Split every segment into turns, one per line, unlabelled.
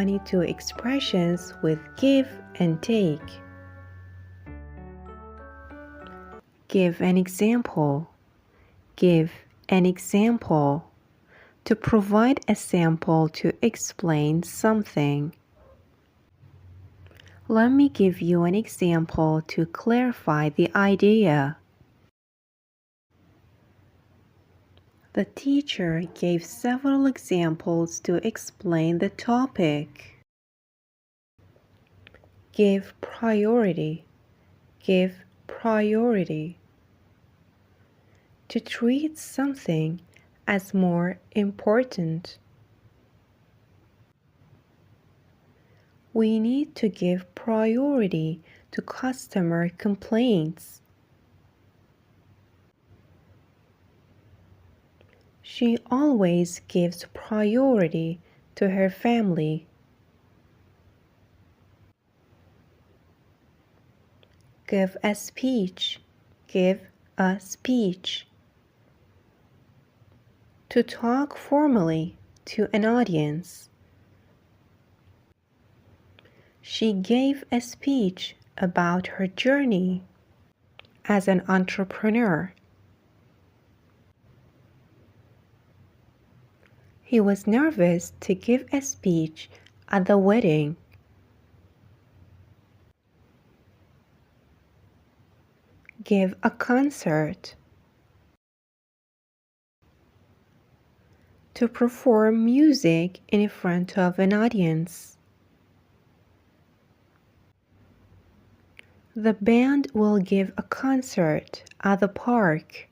22 expressions with give and take. Give an example. Give an example. To provide a sample to explain something. Let me give you an example to clarify the idea. The teacher gave several examples to explain the topic. Give priority. Give priority. To treat something as more important. We need to give priority to customer complaints. She always gives priority to her family. Give a speech. Give a speech. To talk formally to an audience. She gave a speech about her journey as an entrepreneur. He was nervous to give a speech at the wedding. Give a concert. To perform music in front of an audience. The band will give a concert at the park.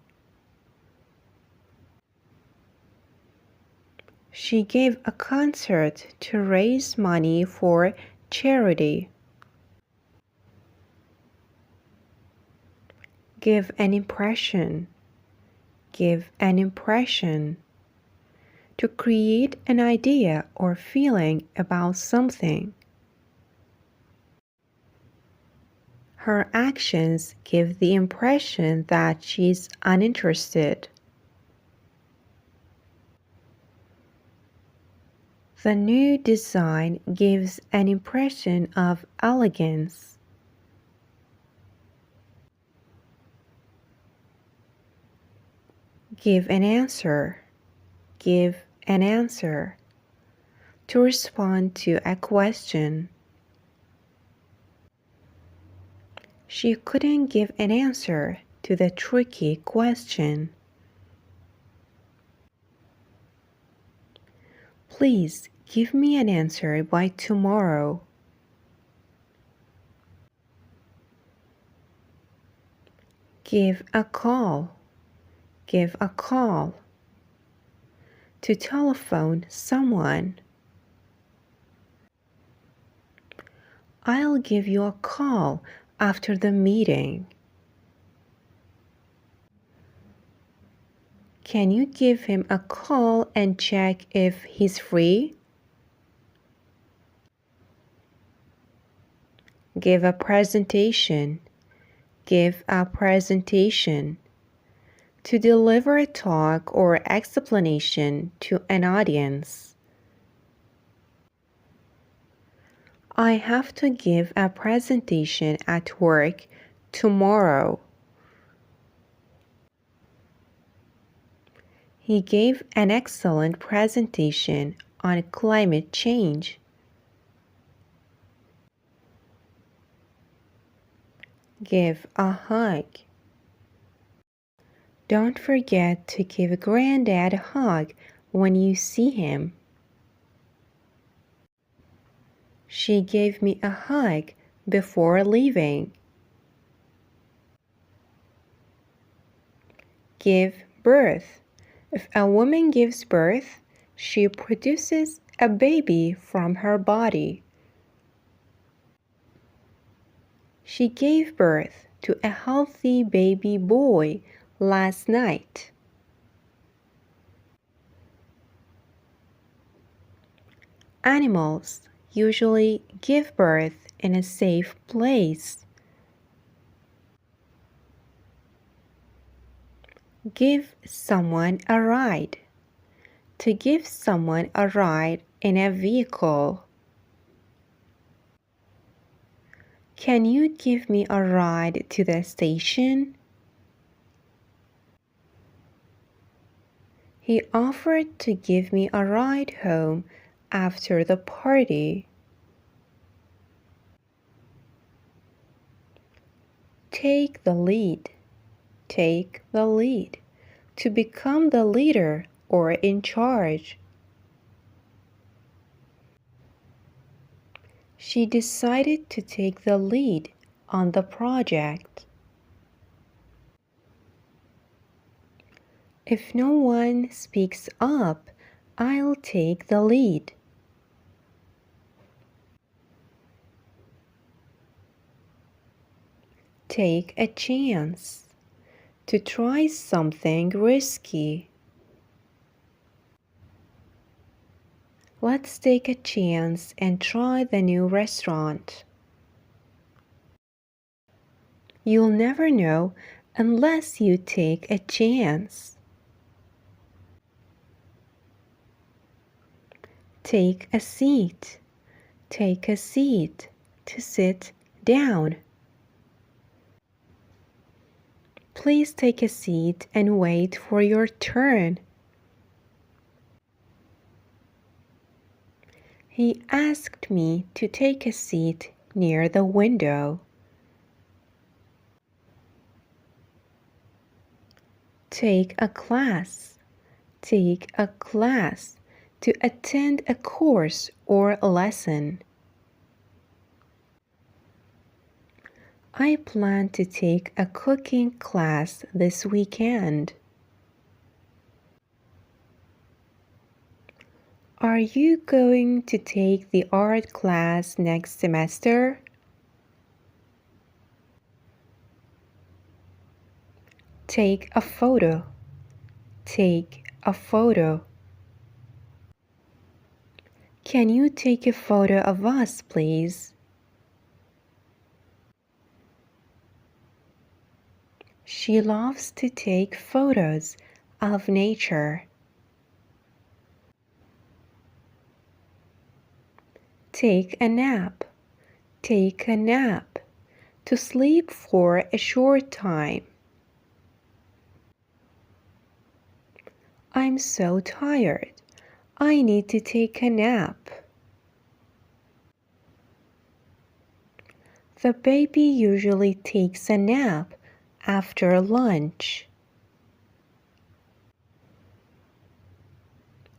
She gave a concert to raise money for charity. Give an impression. Give an impression. To create an idea or feeling about something. Her actions give the impression that she's uninterested. The new design gives an impression of elegance. Give an answer. Give an answer. To respond to a question. She couldn't give an answer to the tricky question. Please give me an answer by tomorrow. Give a call. Give a call. To telephone someone. I'll give you a call after the meeting. Can you give him a call and check if he's free? Give a presentation. Give a presentation. To deliver a talk or explanation to an audience. I have to give a presentation at work tomorrow. He gave an excellent presentation on climate change. Give a hug. Don't forget to give Granddad a hug when you see him. She gave me a hug before leaving. Give birth. If a woman gives birth, she produces a baby from her body. She gave birth to a healthy baby boy last night. Animals usually give birth in a safe place. Give someone a ride. To give someone a ride in a vehicle. Can you give me a ride to the station? He offered to give me a ride home after the party. Take the lead. Take the lead. To become the leader or in charge. She decided to take the lead on the project. If no one speaks up, I'll take the lead. Take a chance. To try something risky. Let's take a chance and try the new restaurant. You'll never know unless you take a chance. Take a seat. Take a seat. To sit down. Please take a seat and wait for your turn. He asked me to take a seat near the window. Take a class. Take a class. To attend a course or a lesson. I plan to take a cooking class this weekend. Are you going to take the art class next semester? Take a photo. Take a photo. Can you take a photo of us, please? She loves to take photos of nature. Take a nap. Take a nap. To sleep for a short time. I'm so tired. I need to take a nap. The baby usually takes a nap after lunch.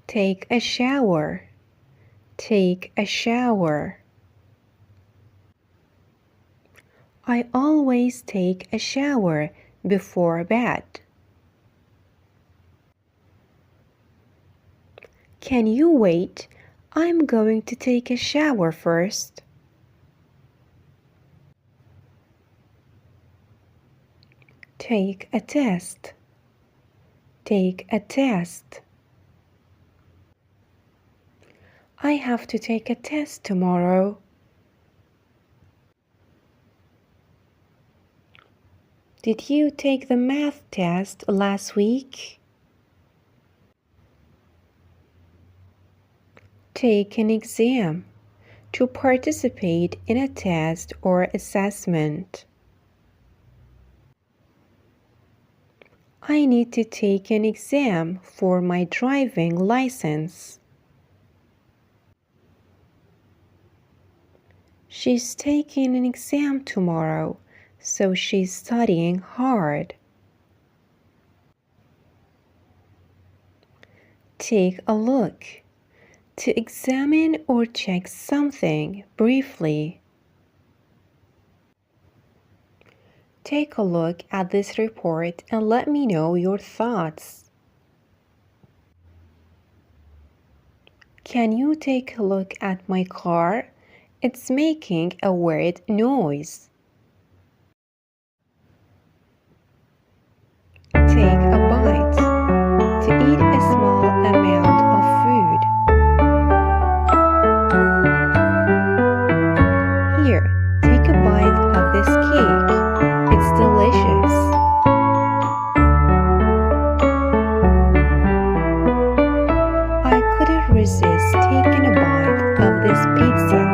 Take a shower. Take a shower. I always take a shower before bed. Can you wait? I'm going to take a shower first. Take a test. Take a test. I have to take a test tomorrow. Did you take the math test last week? Take an exam. To participate in a test or assessment. I need to take an exam for my driving license. She's taking an exam tomorrow, so she's studying hard. Take a look. To examine or check something briefly. Take a look at this report and let me know your thoughts. Can you take a look at my car? It's making a weird noise. Take a bite. To eat a small amount of food. Here, take a bite of this cake. It's delicious. I couldn't resist taking a bite of this pizza.